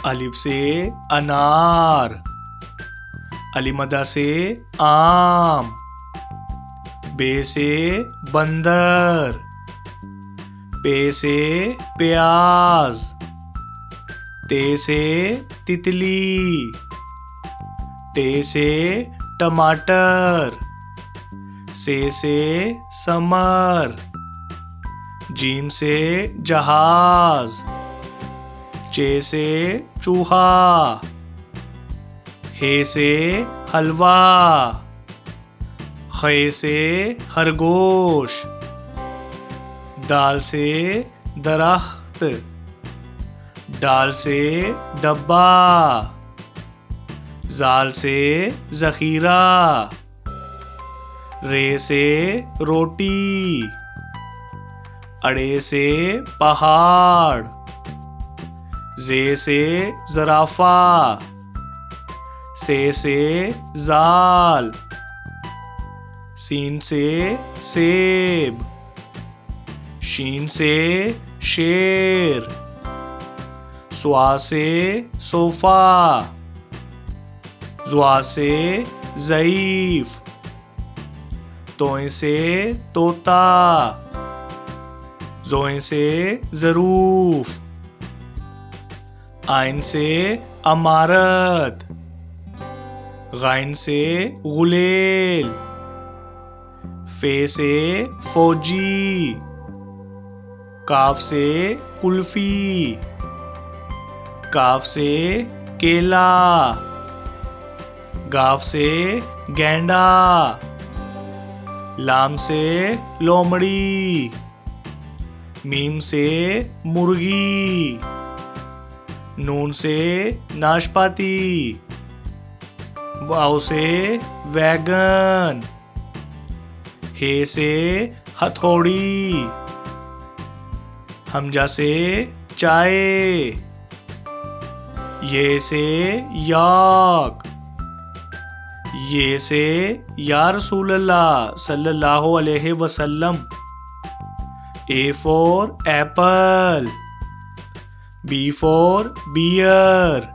अलिफ से अनार, अलिमदा से आम, बे से बंदर, पे से प्याज, ते से तितली, टे से टमाटर, से समर, जीम से जहाज, चे से चूहा, हे से हलवा, खे से खरगोश, दाल से दरख्त, डाल से डब्बा, जाल से जखीरा, रे से रोटी, अड़े से पहाड़, जे से जराफा, से जाल, सीन से सेब, शीन से शेर, स्वा से सोफा, जुआ से ज़ईफ, तोए से तोता, जोए से ज़रूफ, आइन से अमारत, गाइन से गुलेल, फे से फौजी, काफ से कुल्फी, काफ से केला, गाफ से गेंडा, लाम से लोमड़ी, मीम से मुर्गी, नून से नाशपाती, वाव से वैगन, हे से हथौड़ी, हमजा से चाय, ये से याक, ये से या रसूल अल्लाह सल्लल्लाहु अलैहि वसल्लम, A for apple, B for bear,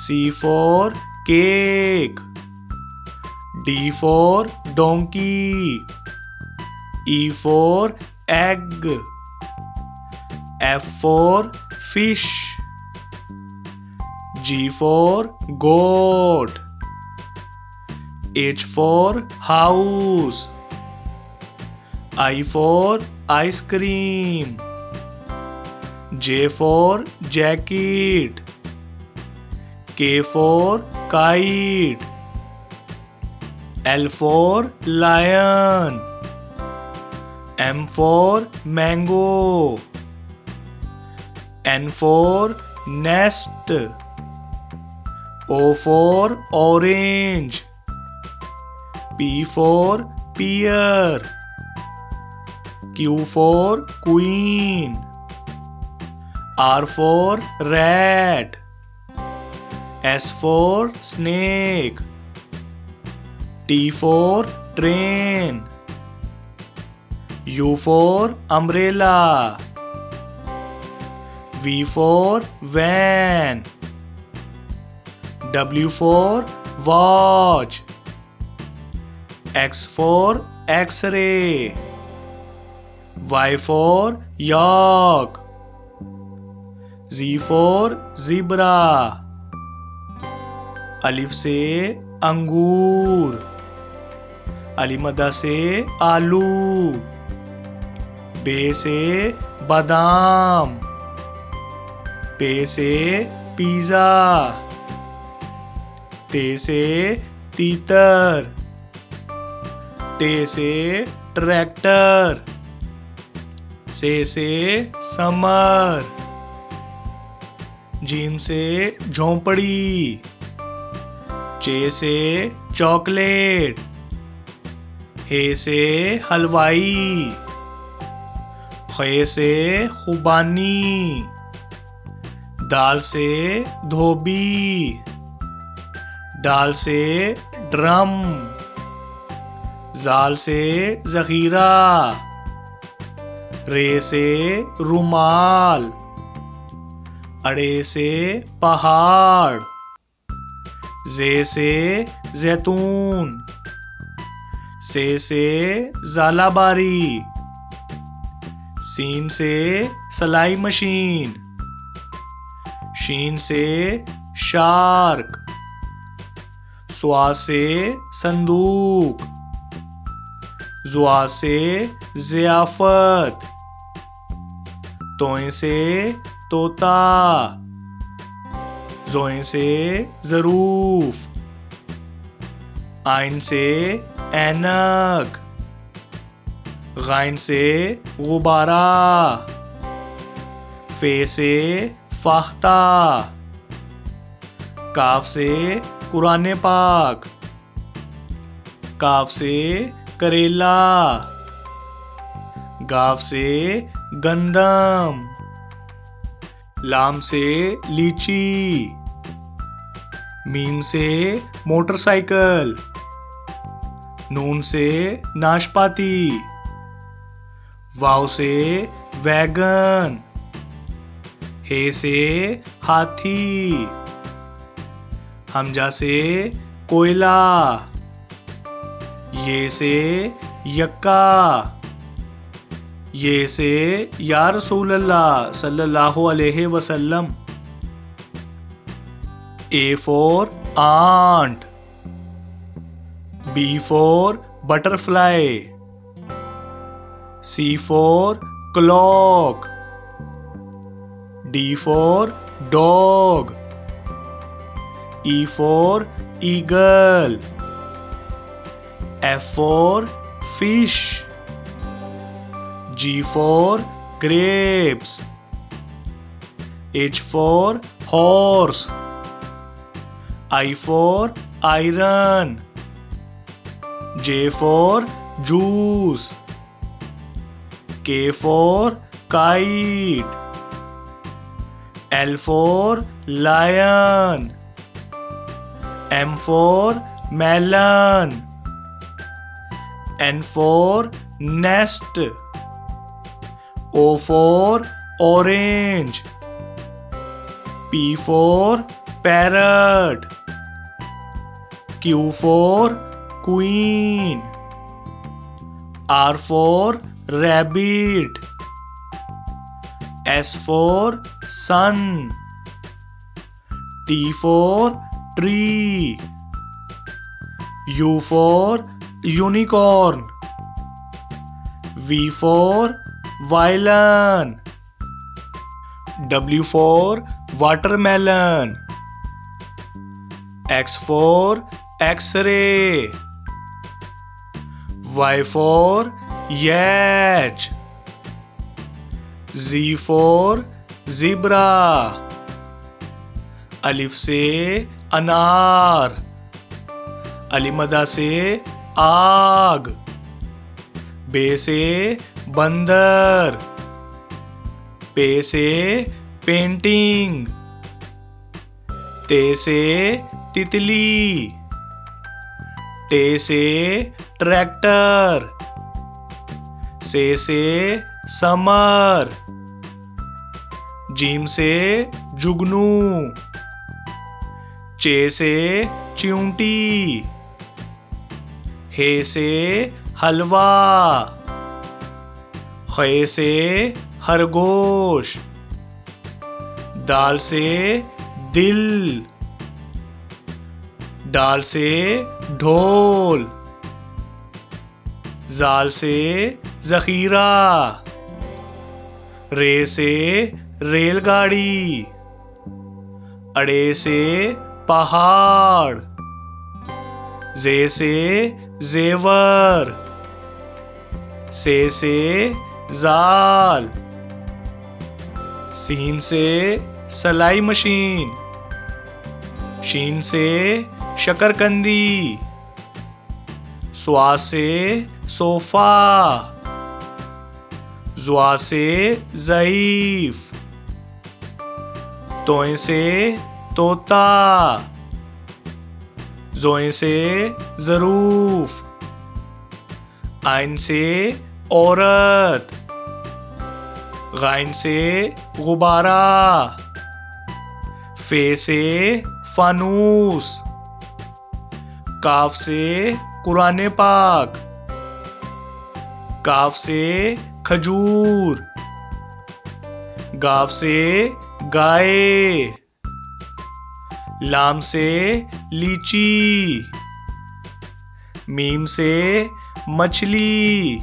C for cake, D for donkey, E for egg, F for fish, G for goat, H for house, I for ice cream, J for jacket, K for kite, L for lion, M for mango, N for nest, O for orange, P for pear, Q for queen, R for rat, S for snake, T for train, U for umbrella, V for van, W for watch, X for X-ray, Y for yak, Z for zebra, अलिफ से अंगूर, अलिमदा से आलू, बे से बादाम, पे से pizza, ते से तीतर, टे से ट्रैक्टर, से समर, जीम से झोंपड़ी, चे से चॉकलेट, हे से हलवाई, खे से खुबानी, दाल से धोबी, डाल से ड्रम, जाल से जखीरा, रे से रुमाल, अड़े से पहाड़, जे से जैतून, से जालाबारी, सीन से सलाई मशीन, शीन से शार्क, स्वा से संदूक, जुआ से ज़ियाफ़त, तोए से तोता, जोए से ज़रूफ, आइन से ऐनक, गाइन से गुब्बारा, फे से फाख्ता, काफ से कुरान पाक, काफ से करेला, गाफ से गंदम, लाम से लीची, मीम से मोटरसाइकिल, नून से नाशपाती, वाव से वैगन, हे से हाथी, हमजा से कोयला, ये से यक्का, ये से या रसूल अल्लाह सल्लल्लाहु अलैहि वसल्लम। A for ant, B for butterfly, C for clock, D for dog, E for eagle, F for fish, G for grapes, H for horse, I for iron, J for juice, K for kite, L for lion, M for melon, N for nest, O for orange, P for parrot, Q for queen, R for rabbit, S for sun, T for tree, U for unicorn, V for violin, W for watermelon, X for X-ray, Y for yacht, Z for zebra, अलिफ से अनार, अलिमदा से आग, बे से बंदर, पे से painting, ते से तितली, टे से ट्रैक्टर, से समर, जीम से जुगनू, चे से चिऊंटी, हे से हलवा, खे से खरगोश, दाल से दिल, डाल से ढोल, जाल से जखीरा, रे से रेलगाड़ी, अड़े से पहाड़, जे से जेवर, से जाल, सीन से सलाई मशीन, शीन से शकरकंदी, स्वा से सोफा, जुआ से ज़ईफ, तोए से तोता, जोए से ज़रूफ, आइन से औरत, गाइन से गुब्बारा, फे से फानूस, काफ से कुरान पाक, काफ से खजूर, गाफ से गाय, लाम से लीची, मीम से मछली,